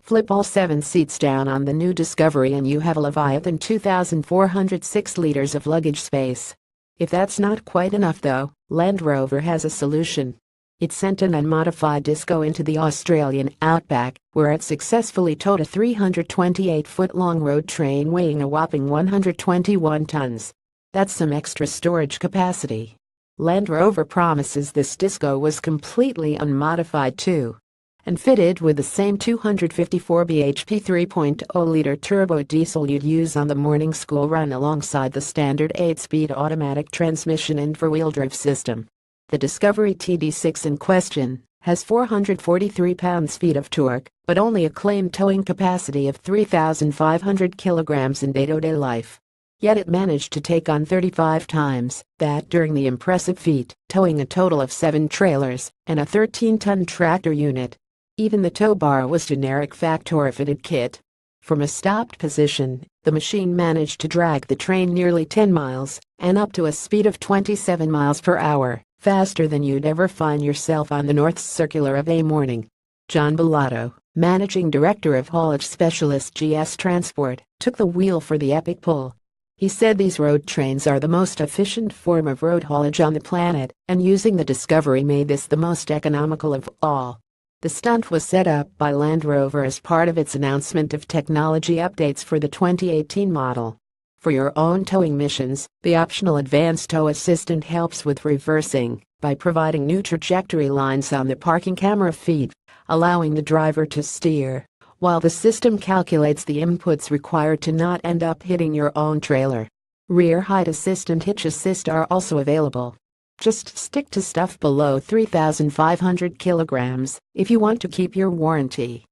Flip all 7 seats down on the new Discovery and you have a Leviathan 2,406 liters of luggage space. If that's not quite enough though, Land Rover has a solution. It sent an unmodified Disco into the Australian outback, where it successfully towed a 328-foot-long road train weighing a whopping 121 tons. That's some extra storage capacity. Land Rover promises this Disco was completely unmodified too, and fitted with the same 254 bhp 3.0-liter turbo diesel you'd use on the morning school run alongside the standard 8-speed automatic transmission and four-wheel drive system. The Discovery TD6 in question has 443 pounds-feet of torque, but only a claimed towing capacity of 3,500 kilograms in day-to-day life. Yet it managed to take on 35 times that during the impressive feat, towing a total of 7 trailers and a 13-ton tractor unit. Even the tow bar was generic factory-fitted kit. From a stopped position, the machine managed to drag the train nearly 10 miles and up to a speed of 27 miles per hour, faster than you'd ever find yourself on the North Circular of a morning. John Bellato, managing director of haulage specialist GS Transport, took the wheel for the epic pull. He said these road trains are the most efficient form of road haulage on the planet, and using the Discovery made this the most economical of all. The stunt was set up by Land Rover as part of its announcement of technology updates for the 2018 model. For your own towing missions, the optional Advanced Tow Assistant helps with reversing by providing new trajectory lines on the parking camera feed, allowing the driver to steer, while the system calculates the inputs required to not end up hitting your own trailer. Rear height assist and hitch assist are also available. Just stick to stuff below 3,500 kilograms if you want to keep your warranty.